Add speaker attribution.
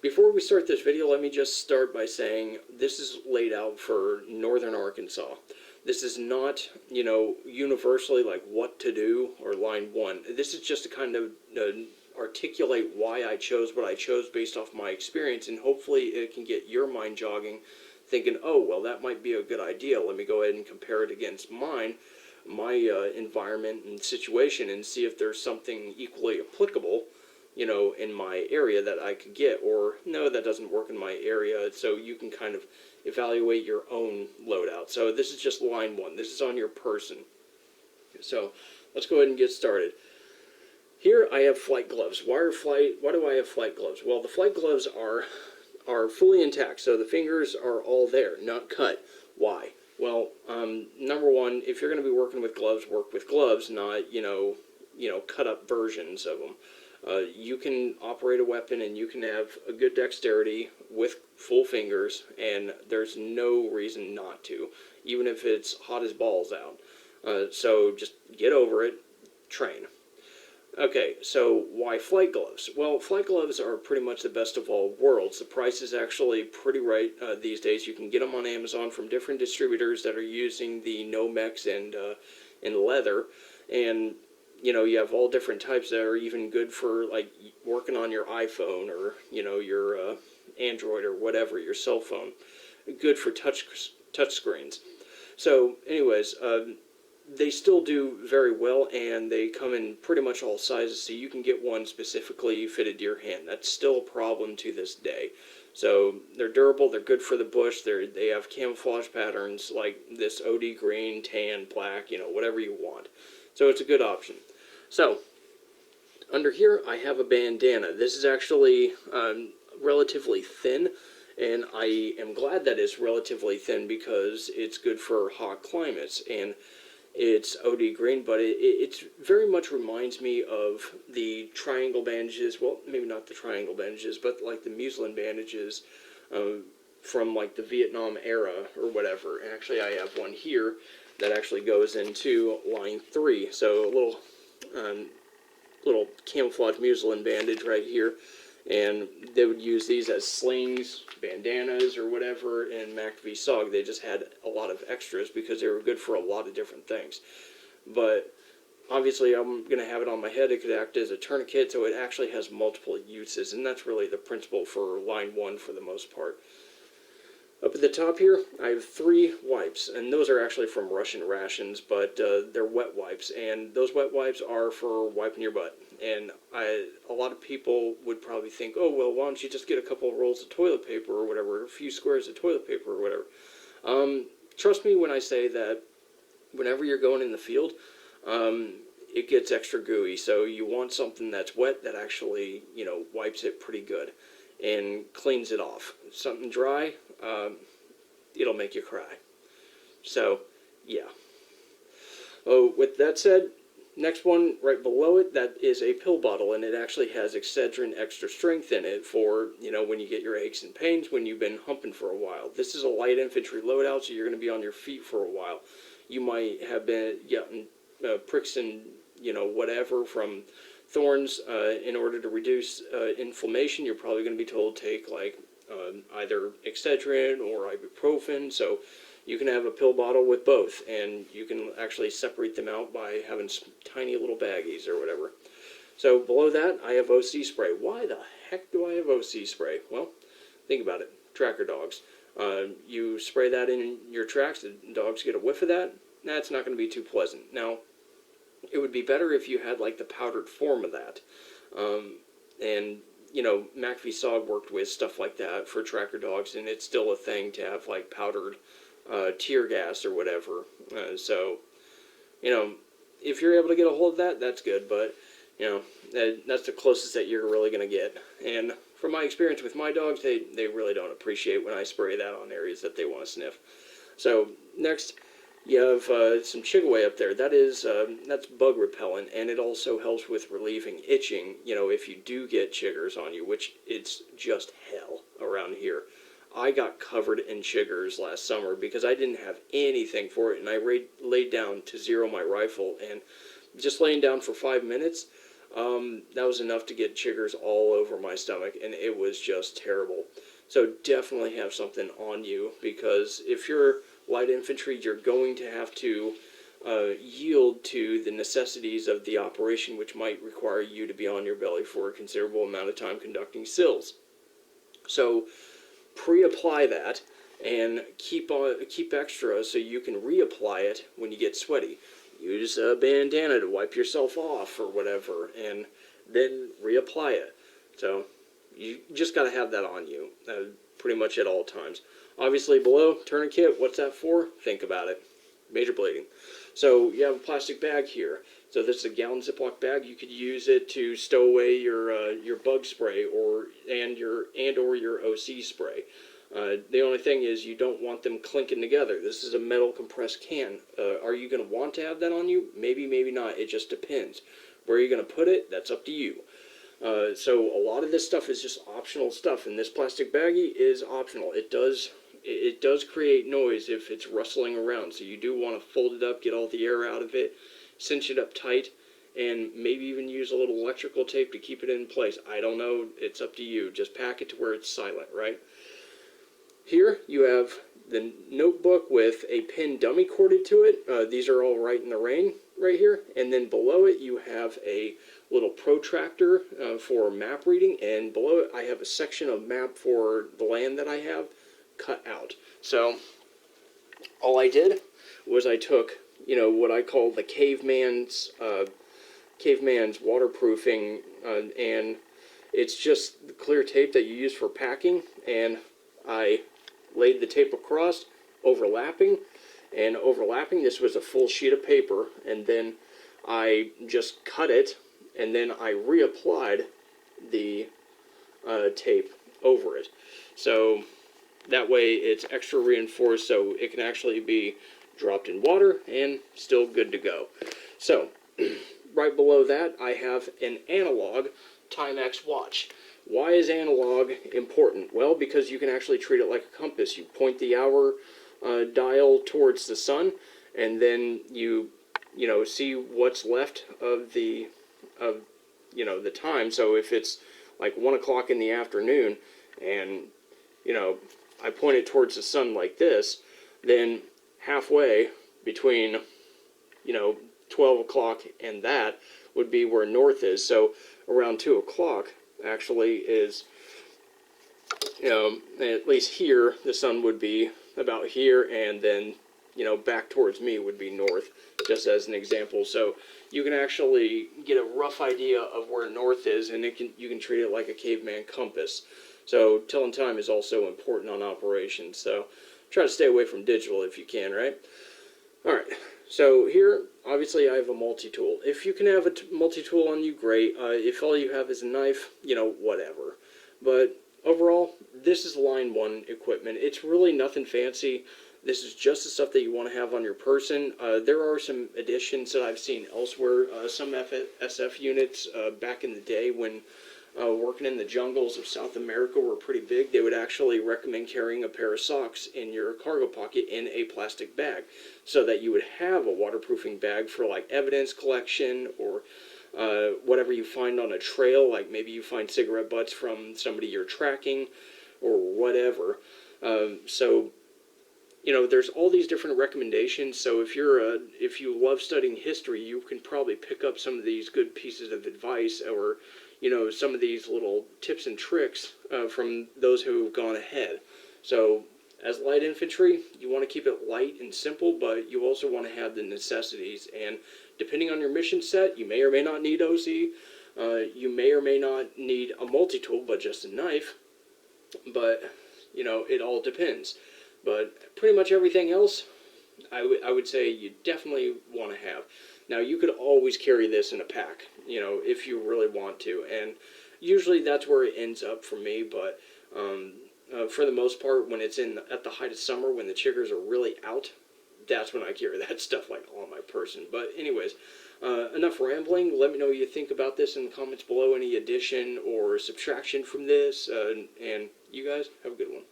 Speaker 1: Before we start this video, let me just start by saying this is laid out for northern Arkansas. This is not, universally like what to do or line 1. This is just to kind of articulate why I chose what I chose based off my experience, and hopefully it can get your mind jogging, thinking, oh, well, that might be a good idea. Let me go ahead and compare it against my environment and situation and see if there's something equally applicable, in my area that I could get, or no, that doesn't work in my area, so you can kind of evaluate your own loadout. So this is just line 1. This is on your person. So let's go ahead and get started. Here I have flight gloves. Why do I have flight gloves? Well, the flight gloves are fully intact, so the fingers are all there, not cut. Why? Well, number one, if you're going to be working with gloves, work with gloves, not, cut up versions of them. You can operate a weapon and you can have a good dexterity with full fingers, and there's no reason not to, even if it's hot as balls out. So just get over it, train. Okay, so why flight gloves? Well, flight gloves are pretty much the best of all worlds. The price is actually pretty right these days. You can get them on Amazon from different distributors that are using the Nomex and leather, and you have all different types that are even good for like working on your iPhone or your Android or whatever, your cell phone. Good for touch screens. So, anyways, they still do very well, and they come in pretty much all sizes, so you can get one specifically fitted to your hand. That's still a problem to this day. So they're durable, they're good for the bush, they have camouflage patterns like this OD green, tan, black, whatever you want. So it's a good option. So, under here I have a bandana. This is actually relatively thin, and I am glad that it's relatively thin because it's good for hot climates, and it's OD green, but it very much reminds me of the triangle bandages, well, maybe not the triangle bandages, but like the muslin bandages from like the Vietnam era or whatever. And actually I have one here that actually goes into line 3, so a little camouflage muslin bandage right here, and they would use these as slings, bandanas, or whatever in McAfee SOG. They just had a lot of extras because they were good for a lot of different things. But obviously I'm going to have it on my head. It could act as a tourniquet, so it actually has multiple uses, and that's really the principle for line 1 for the most part. Up at the top here, I have 3 wipes, and those are actually from Russian rations, but they're wet wipes, and those wet wipes are for wiping your butt. And a lot of people would probably think, oh, well, why don't you just get a couple of rolls of toilet paper or whatever, a few squares of toilet paper or whatever. Trust me when I say that whenever you're going in the field, it gets extra gooey, so you want something that's wet that actually, wipes it pretty good and cleans it off. Something dry, it'll make you cry. So, yeah. Oh, with that said, next one right below it, that is a pill bottle, and it actually has Excedrin extra strength in it for, when you get your aches and pains when you've been humping for a while. This is a light infantry loadout, so you're going to be on your feet for a while. You might have been getting pricks and, whatever from thorns. In order to reduce inflammation, you're probably going to be told to take, like, either Excedrin or ibuprofen, so you can have a pill bottle with both, and you can actually separate them out by having some tiny little baggies or whatever. So below that, I have OC spray. Why the heck do I have OC spray? Well, think about it. Tracker dogs. You spray that in your tracks, the dogs get a whiff of that, that's not going to be too pleasant. Now, it would be better if you had like the powdered form of that. And McAfee SOG worked with stuff like that for tracker dogs, and it's still a thing to have like powdered tear gas or whatever. So, if you're able to get a hold of that, that's good, but, that's the closest that you're really going to get. And from my experience with my dogs, they really don't appreciate when I spray that on areas that they want to sniff. So, next, you have some Chigaway up there. That's bug repellent, and it also helps with relieving itching, if you do get chiggers on you, which it's just hell around here. I got covered in chiggers last summer because I didn't have anything for it, and I laid down to zero my rifle, and just laying down for 5 minutes, that was enough to get chiggers all over my stomach, and it was just terrible. So definitely have something on you, because if you're light infantry, you're going to have to yield to the necessities of the operation, which might require you to be on your belly for a considerable amount of time conducting sills. So pre-apply that, and keep extra so you can reapply it when you get sweaty. Use a bandana to wipe yourself off or whatever, and then reapply it. So you just got to have that on you pretty much at all times. Obviously below, tourniquet, what's that for? Think about it. Major bleeding. So you have a plastic bag here. So this is a gallon Ziploc bag. You could use it to stow away your bug spray or your OC spray. The only thing is you don't want them clinking together. This is a metal compressed can. Are you going to want to have that on you? Maybe, maybe not. It just depends. Where are you going to put it? That's up to you. So a lot of this stuff is just optional stuff, and this plastic baggie is optional. It does create noise if it's rustling around, so you do want to fold it up, get all the air out of it, cinch it up tight, and maybe even use a little electrical tape to keep it in place. I don't know. It's up to you. Just pack it to where it's silent, right? Here you have the notebook with a pin dummy corded to it. These are all right in the rain right here. And then below it you have a little protractor for map reading. And below it I have a section of map for the land that I have cut out. So all I did was I took, what I call the caveman's waterproofing, and it's just the clear tape that you use for packing, and I laid the tape across, overlapping, this was a full sheet of paper, and then I just cut it, and then I reapplied the tape over it. So that way it's extra reinforced, so it can actually be dropped in water and still good to go. So right below that I have an analog Timex watch. Why is analog important? Well, because you can actually treat it like a compass. You point the hour dial towards the sun, and then you see what's left of the time. So if it's like 1 o'clock in the afternoon, and I point it towards the sun like this, then halfway between 12 o'clock and that would be where north is. So around 2 o'clock actually is, at least here, the sun would be about here, and then, back towards me would be north, just as an example. So you can actually get a rough idea of where north is, and you can treat it like a caveman compass. So telling time is also important on operations, so try to stay away from digital if you can, right? Alright, so here, obviously I have a multi-tool. If you can have a multi-tool on you, great. If all you have is a knife, whatever. But overall, this is line 1 equipment. It's really nothing fancy. This is just the stuff that you want to have on your person. There are some additions that I've seen elsewhere. Some SF units back in the day when working in the jungles of South America were pretty big. They would actually recommend carrying a pair of socks in your cargo pocket in a plastic bag, so that you would have a waterproofing bag for like evidence collection, or whatever you find on a trail, like maybe you find cigarette butts from somebody you're tracking or whatever. So there's all these different recommendations. So if you love studying history, you can probably pick up some of these good pieces of advice, or some of these little tips and tricks from those who have gone ahead. So as light infantry, you want to keep it light and simple, but you also want to have the necessities. And depending on your mission set, you may or may not need OC. You may or may not need a multi-tool, but just a knife. But, it all depends. But pretty much everything else, I would say you definitely want to have. Now, you could always carry this in a pack, if you really want to. And usually that's where it ends up for me, but for the most part, when it's at the height of summer, when the chiggers are really out, that's when I carry that stuff like on my person. But anyways, enough rambling. Let me know what you think about this in the comments below, any addition or subtraction from this, and you guys have a good one.